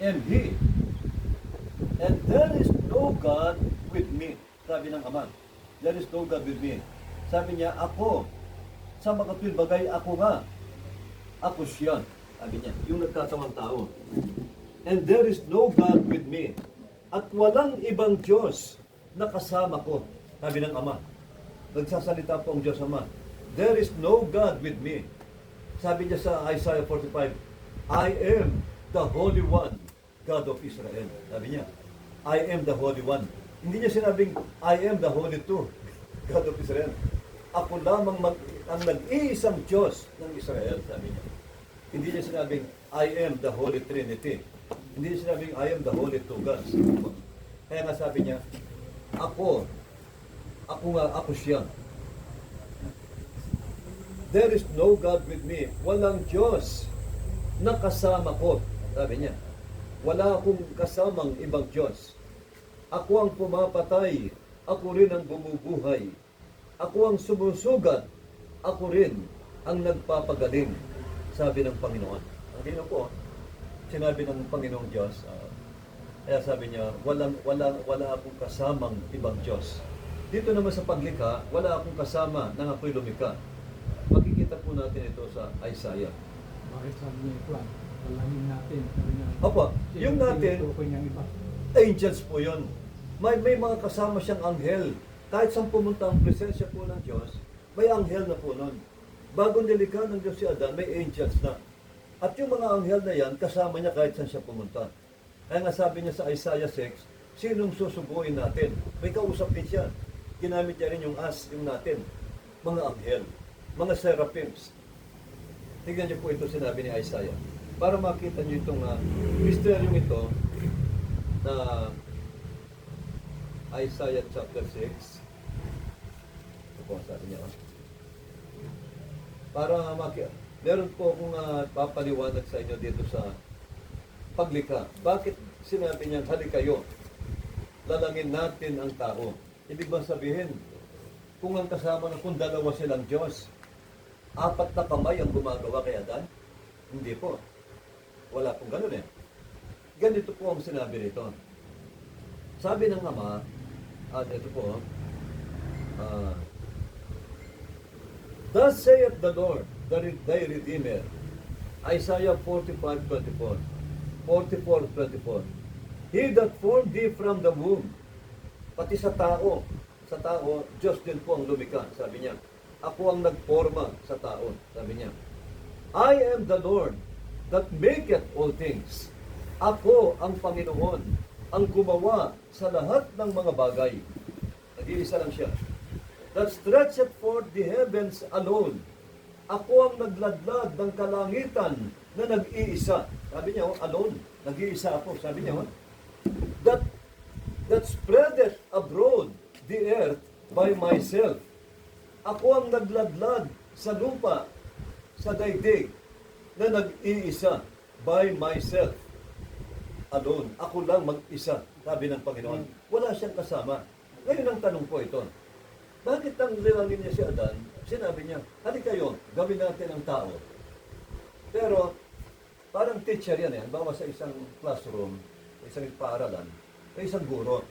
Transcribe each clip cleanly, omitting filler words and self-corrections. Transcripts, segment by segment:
am He. And there is no God with me. Sabi ng Ama, there is no God with me. Sabi niya, ako, sa makatwid bagay, ako nga. Ako siya. Sabi niya, yung nagkatawang tao. And there is no God with me. At walang ibang Diyos na kasama ko. Sabi ng Ama. Nagsasalita po ang Diyos Ama. There is no God with me. Sabi niya sa Isaiah 45, I am the Holy One, God of Israel. Sabi niya, I am the Holy One. Hindi niya sinabing, I am the Holy Two, God of Israel. Ako lamang ang nag-iisang Diyos ng Israel, sabi niya. Hindi niya sinabing, I am the Holy Trinity. Hindi niya sinabing, I am the Holy Two Gods. Kaya nga sabi niya, ako siya. There is no God with me. Walang Diyos na kasama ko, sabi niya. Wala akong kasamang ibang Diyos. Ako ang pumapatay, ako rin ang bumubuhay. Ako ang sumusugat, ako rin ang nagpapagaling, sabi ng Panginoon. Hindi na po, sinabi ng Panginoong Diyos, kaya sabi niya, wala akong kasamang ibang Diyos. Dito naman sa paglikha, wala akong kasama nang ako'y lumikha. Makikita po natin ito sa Isaiah. Bakit sabi niya ito? Walangin natin. Opo, yung natin, angels po yun. May mga kasama siyang anghel. Kahit saan pumunta ang presensya po ng Diyos, may anghel na po nun. Bago nilikha ng Diyos si Adan, may angels na. At yung mga anghel na yan, kasama niya kahit saan siya pumunta. Kaya nga sabi niya sa Isaiah 6, sinong susuguin natin? May kausap din siya. Ginamit niya rin yung yung natin. Mga anghel, mga seraphims. Tignan niyo po ito sinabi ni Isaiah. Para makita niyo itong misteryong ito na Isaiah chapter 6. Ito po sabi niya. Para makita. Meron po akong papaliwanag sa inyo dito sa paglikha. Bakit sinabi niya, hali kayo, lalangin natin ang tao. Ibig bang sabihin, kung ang kasama na kung dalawa silang Diyos, 4 na kamay ang gumagawa kay Adan? Hindi po. Wala pong ganun eh. Ganito po ang sinabi nito. Sabi ng Ama, at ito po, Thus saith the Lord, thy Redeemer, Isaiah 45:24. 44:24. He that formed thee from the womb, pati sa tao, Diyos din po ang lumikha, sabi niya. Ako ang nagporma sa tao, sabi niya. I am the Lord that maketh all things. Ako ang Panginoon, ang gumawa sa lahat ng mga bagay. Nag-iisa lang siya. That stretcheth forth the heavens alone. Ako ang nagladlad ng kalangitan na nag-iisa. Sabi niya, alone. Nag-iisa ako. Sabi niya, that spreadeth abroad the earth by myself. Ako ang nagladlad sa lupa, sa daigdig, na nag-iisa by myself. Alone. Ako lang mag-isa, sabi ng Panginoon. Wala siyang kasama. Ngayon ang tanong po ito, bakit ang lilangin niya si Adan? Sinabi niya, hali kayo, gawin natin ang tao. Pero, parang teacher yan eh. Bawa sa isang classroom, isang paaralan, may isang guro.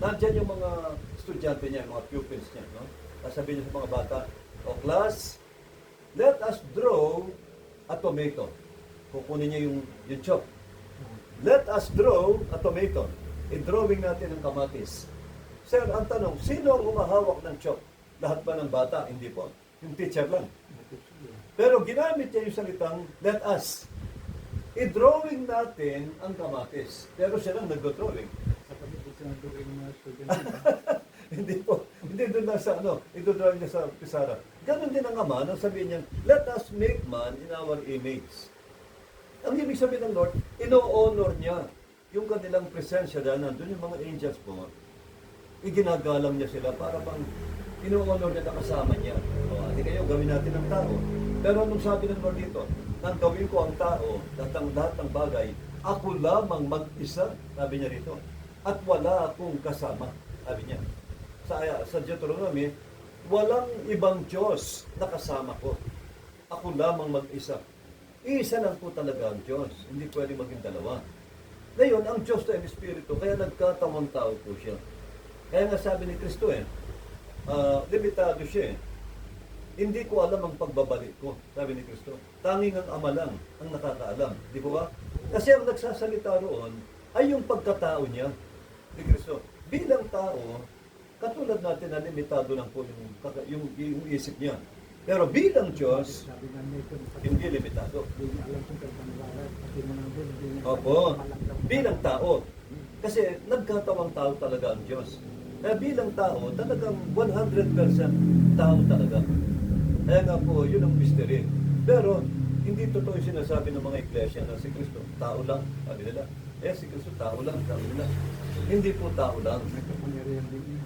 Nandiyan yung mga estudyante niya, mga pupils niya, no? Sasabihin niya sa mga bata, o class, let us draw a tomato. Kukunin niya yung chop. Let us draw a tomato. I-drawing natin ang kamatis. Sir, ang tanong, sino ang humahawak ng chop? Lahat ba ng bata? Hindi po. Yung teacher lang. Pero ginamit niya yung salitang, let us. I-drawing natin ang kamatis. Pero siya lang nag-drawing. Hindi po. Hindi doon na sa ito-drawing niya sa pisara. Ganon din ang Ama, nang sabihin niya, let us make man in our image. Ang ibig sabihin ng Lord, ino-honor niya yung kanilang presensya dahil nandun yung mga angels po. Iginagalang niya sila para bang ino-honor niya na kasama niya. O, hindi kayo, gawin natin ang tao. Pero nung sabi ng Lord dito, nang gawin ko ang tao, lahat ng bagay, ako lamang mag-isa, sabi niya dito. At wala akong kasama, sabi niya. Sa Deuteronomy, walang ibang Diyos na kasama ko. Ako lamang mag-isa. Iisa lang po talaga ang Diyos. Hindi pwede maging dalawa. Ngayon, ang Diyos ay Espiritu, kaya nagkatawang tao po siya. Kaya nga sabi ni Kristo limitado siya eh. Hindi ko alam ang pagbabalik ko, sabi ni Kristo. Tanging ang Ama lang ang nakakaalam. Di po ba? Kasi ang nagsasalita roon ay yung pagkatao niya ni Kristo. Bilang tao, katulad natin na limitado lang po yung isip niya. Pero bilang Diyos, Sabi nga nito, hindi limitado. hindi niya alam kung pagpaniwala. Kasi mo nang doon, hindi niya Opo, malamdaman. bilang tao. Kasi nagkatawang tao talaga ang Diyos. Kaya bilang tao, talagang 100% tao talaga. Kaya nga po, yun ang mystery. Pero, hindi totoo yung sinasabi ng mga iglesia na si Kristo, tao lang, sabi nila. Si Kristo, tao lang, sabi nila. Hindi po tao lang. May kapangyarihan din niya.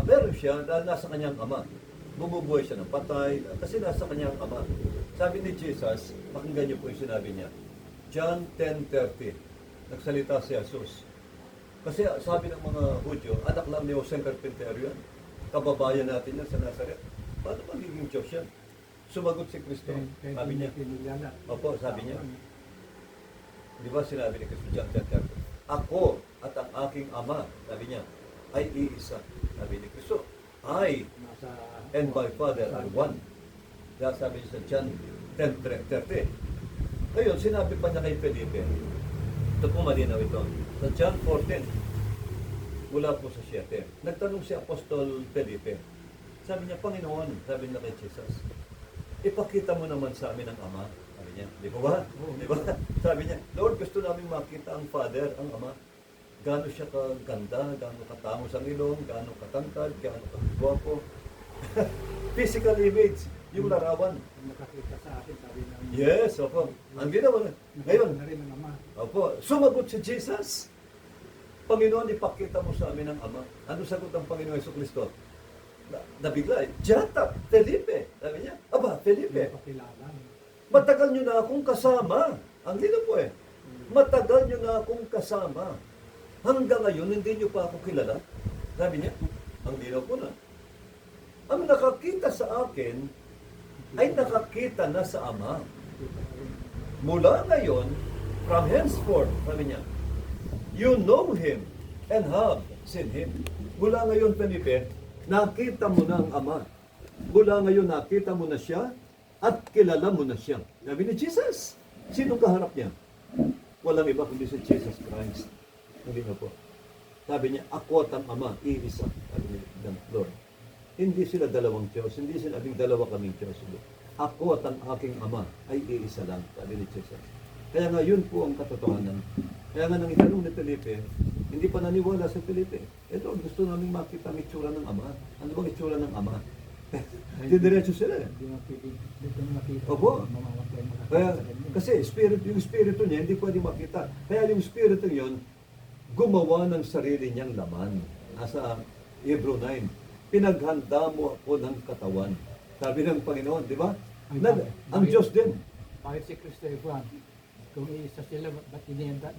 Meron siya dahil nasa kanyang Ama. Bumubuhay siya ng patay kasi nasa kanyang Ama. Sabi ni Jesus, pakinggan niyo po yung sinabi niya. John 10:30, nagsalita si Jesus. Kasi sabi ng mga Hudyo, anak lang ni Jose Carpintero yan. Kababayan natin yan sa Nazaret. Paano magiging Diyos yan? Sumagot si Kristo. Sabi niya. Opo, sabi niya. Di ba sinabi ni Kristo, John 10:30, ako at ang aking Ama, sabi niya, ay iisa. Sabi ni Kristo, I and my Father are one. Kaya sabi niya sa John 10:30. Ngayon, sinabi pa niya kay Felipe, ito po malinaw ito, sa John 14, mula po sa 7, nagtanong si Apostol Felipe, sabi niya, Panginoon, sabi niya kay Jesus, ipakita mo naman sa amin ang Ama. Sabi niya, di ba? Di ba? Sabi niya, Lord, gusto namin makita ang Father, ang Ama. Gaano siya kaganda, gaano katangos ang ilong, gaano katangkad, gaano kagwapo. Physical image, yung larawan. Kung nakakita sa akin, sabi na. Yes, opo. Ang ginawa ngayon, na rin ang Ama. opo, sumagot si Jesus. Panginoon, ipakita mo sa amin ang Ama. Ano sagot ng Panginoon Jesucristo? Nabigla, Jata, Felipe. Sabi niya, aba, Felipe, Hindi pa kilala. matagal nyo na akong kasama. Ang lino po eh. Matagal nyo na akong kasama. Hanggang ngayon, hindi nyo pa ako kilala. Sabi niya, ang lino po na. Ang nakakita sa akin, ay nakakita na sa Ama. Mula ngayon, from henceforth, sabi niya, you know Him and have seen Him. Mula ngayon, Felipe, nakita mo na ang Ama. Mula ngayon, nakita mo na siya at kilala mo na siya. Sabi ni Jesus, sino kaharap niya? Walang iba kundi si Jesus Christ. Hindi na po. Sabi niya, ako at ang Ama, iisa. Sabi ni Lord. Hindi sila dalawang Diyos. Hindi sila dalawa kaming Diyos. Ako at ang aking Ama ay iisa lang. Sabi ni Jesus. Kaya nga, yun po ang katotohanan. Kaya nga, nang itanong ni Felipe, hindi pa naniwala si Felipe. Lord, gusto namin makita ang itsura ng Ama. Ano bang itsura ng Ama? Didiretso sila eh. Hindi mo pwedeng dito makita. Opo. Mamamatay makakita Kaya, sa ganyan. kasi yung spirito niya, hindi pwede makita. Kaya yung spirito yun, gumawa ng sarili niyang laman. Nasa Hebrew 9. Pinaghanda mo ako ng katawan. Sabi ng Panginoon, di ba? Ang Diyos din. Bakit si Kristo ay Juan? Kung iisa sila, ba't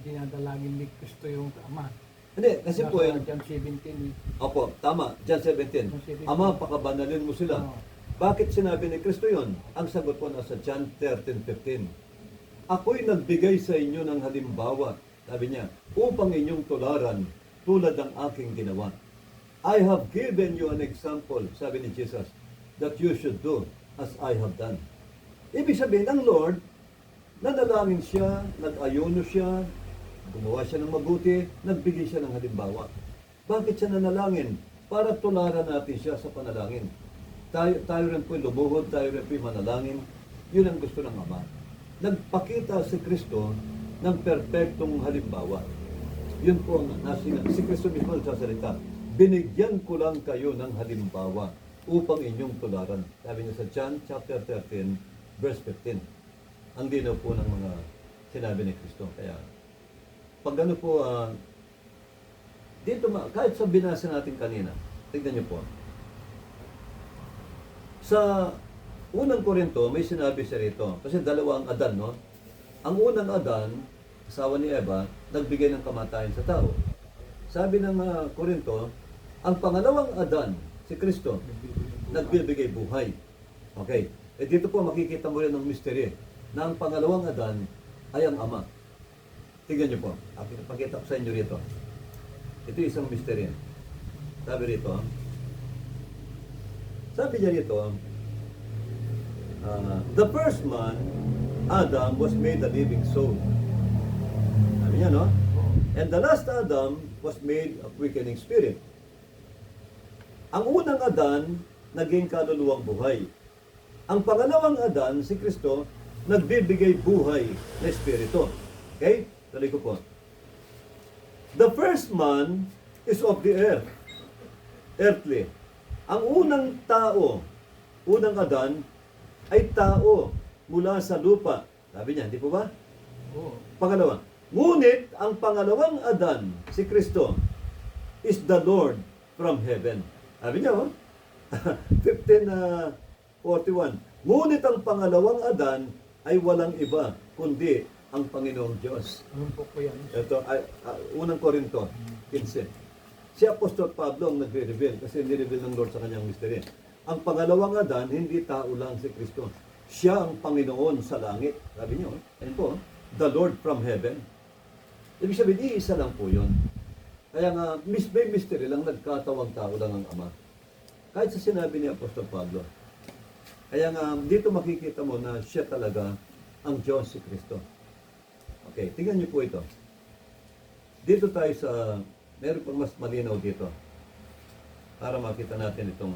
dinadalangin ni Kristo yung Ama? Hindi, kasi po yun. John 17. Opo, tama. John 17. Ama, pakabanalin mo sila. Oo. Bakit sinabi ni Kristo yun? Ang sagot po nasa John 13:15. Ako'y nagbigay sa inyo ng halimbawa, sabi niya, upang inyong tularan tulad ng aking ginawa. I have given you an example, sabi ni Jesus, that you should do as I have done. Ibig sabihin, ang Lord, nanalangin siya, nag-ayuno siya, gumawa siya ng mabuti, nagbigay siya ng halimbawa. Bakit siya nanalangin? Para tularan natin siya sa panalangin. Tayo rin po'y lumuhod, tayo rin po'y manalangin. Yun ang gusto ng Ama. Nagpakita si Kristo ng perpektong halimbawa. Yun po ang si Kristo mismo nagsasalita. Binigyan ko lang kayo ng halimbawa upang inyong tularan. Sabi niya sa John chapter 13, verse 15. Ang linaw po ng mga sinabi ni Kristo. Kaya, pag ano po, dito, kahit sa binasa natin kanina, tignan niyo po. Sa unang Korinto, may sinabi siya rito. Kasi dalawa ang Adan, no? Ang unang Adan, asawa ni Eva, nagbigay ng kamatayan sa tao. Sabi ng Korinto, ang pangalawang Adan, si Kristo, nagbibigay buhay. Okay. Dito po makikita mo rin ang mystery. na ang pangalawang Adan ay ang Ama. Tingnan niyo po. Pakita ko sa inyo rito. Ito isang mystery. Sabi rito, sabi niya rito, the first man, Adam, was made a living soul. Sabi niya, no? And the last Adam was made a quickening spirit. Ang unang Adan, naging kaluluwang buhay. Ang pangalawang Adan, si Kristo, nagbibigay buhay na espiritu. Okay? Tuloy ko po. The first man is of the earth. Earthly. Ang unang tao, unang Adan, ay tao mula sa lupa. Sabi niya, hindi po ba? Oo. Pangalawa. Ngunit, ang pangalawang Adan, si Kristo, is the Lord from heaven. Sabi niya, 15:41. Ngunit ang pangalawang Adan ay walang iba, kundi ang Panginoong Diyos. Anong po ko yan? Ito, unang Korinto, 15. Si Apostol Pablo ang nagre-reveal kasi nireveal ng Lord sa kanyang mystery. Ang pangalawang Adan, hindi tao lang si Kristo. Siya ang Panginoon sa langit. Sabi niyo, ayun po, the Lord from heaven. Ibig sabihin, iisa lang po yun. Kaya nga, may mystery lang, nagkatawang tao lang ang Ama. Kahit sa sinabi ni Apostol Pablo. Kaya nga, dito makikita mo na siya talaga ang Diyos si Kristo. Okay, tingnan niyo po ito. Dito tayo sa, meron pang mas malinaw dito. Para makita natin itong,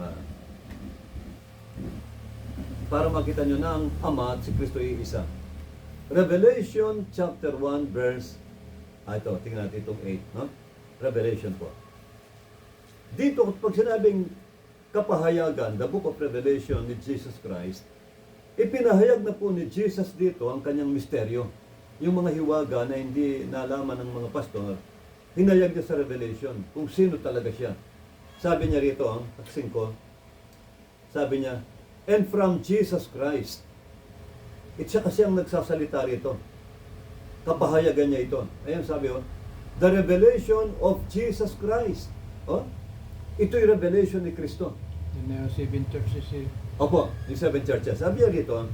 para makita nyo na ang Ama at si Kristo ay isa. Revelation chapter 1 verse, ito, tingnan natin itong 8, no? Revelation po. Dito, pag sinabing kapahayagan, the book of Revelation ni Jesus Christ, ipinahayag na po ni Jesus dito ang kanyang misteryo. Yung mga hiwaga na hindi nalaman ng mga pastor, hinayag niya sa Revelation kung sino talaga siya. Sabi niya rito, taksin ko, sabi niya, and from Jesus Christ. Siya kasi ang nagsasalita rito. Kapahayagan niya ito. Ayan sabi, the revelation of Jesus Christ. Ito'y revelation ni Kristo. Yung 7 churches eh. Opo, yung 7 churches. Sabi niya rito,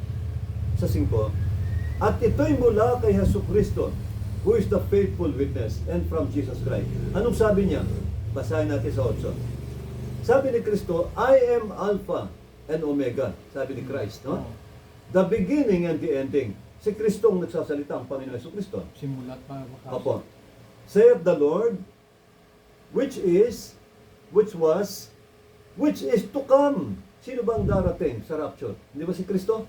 sa 5, at ito'y mula kay Jesucristo, who is the faithful witness, and from Jesus Christ. Anong sabi niya? Basahin natin sa 8. Sabi ni Kristo, I am Alpha and Omega. Sabi ni Christ, no? The beginning and the ending. Si Kristo ang nagsasalita, ang Panginoon Jesucristo. Simulat pa wakas. Opo. Saith the Lord, which was, which is to come. Sino ba ang darating sa rapture? Hindi ba si Kristo?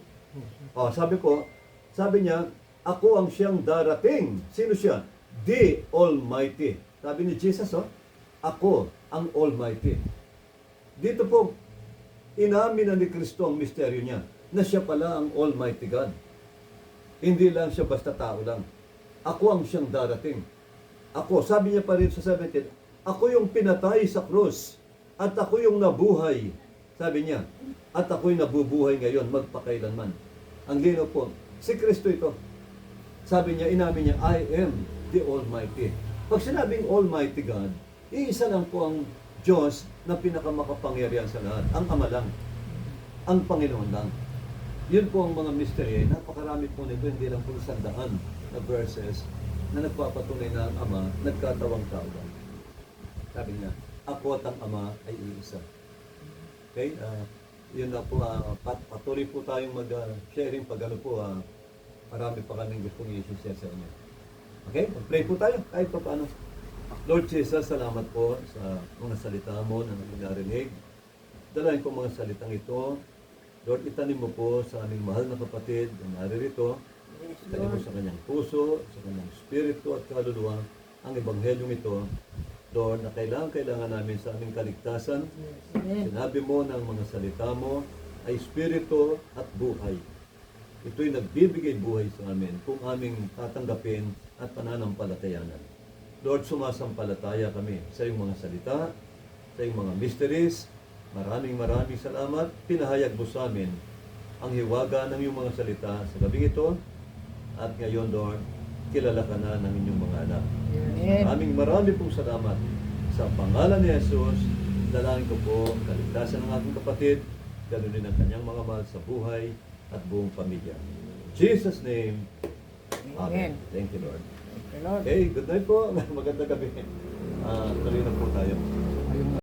Sabi niya, ako ang siyang darating. Sino siya? The Almighty. Sabi ni Jesus, ako ang Almighty. Dito po, inamin na ni Kristo ang misteryo niya, na siya pala ang Almighty God. Hindi lang siya basta tao lang. Ako ang siyang darating. Ako, sabi niya pa rin sa 17, ako yung pinatay sa krus, at ako yung nabuhay. Sabi niya, at ako'y nabubuhay ngayon, magpakailanman. Ang lino po, si Kristo ito. Sabi niya, inamin niya, I am the Almighty. Pag sinabing Almighty God, iisa lang po ang Diyos na pinakamakapangyarihan sa lahat. Ang Ama lang. Ang Panginoon lang. Yun po ang mga mystery. Napakarami po nito, hindi lang po 100 na verses na nagpapatunay na ang Ama nagkatawang tao lang. Sabi niya, ako at ang Ama ay iisa. Okay? Yun na po, patuloy po tayong mag-sharing pag marami pa kaming gustong i-share sa inyo. Okay? Mag-pray po tayo kahit pa paano. Lord Jesus, salamat po sa mga salita mo na narinig. Dalahin ko mga salitang ito. Lord, itanim mo po sa aming mahal na kapatid na naririto. Itanim mo sa kanyang puso, sa kanyang spirito at kaluluwa ang ebanghelyo ito. Lord, na kailangan namin sa aming kaligtasan. Sinabi mo ng mga salita mo ay spirito at buhay. Ito'y nagbibigay buhay sa amin kung aming tatanggapin at pananampalatayanan. Lord, sumasampalataya kami sa iyong mga salita, sa iyong mga mysteries. Maraming salamat. Pinahayag mo sa amin ang hiwaga ng iyong mga salita sa gabing ito. At ngayon, Lord, kilala ka na ng inyong mga anak. Maraming pong salamat. Sa pangalan ni Jesus, dalangin ko po kaligtasan ng aking kapatid, ganoon din ang kanyang mga mahal sa buhay at buong pamilya. Jesus' name. Amen. Thank you, Lord. Thank you, Lord. Okay, good night po. Magandang gabi. Tuloy na po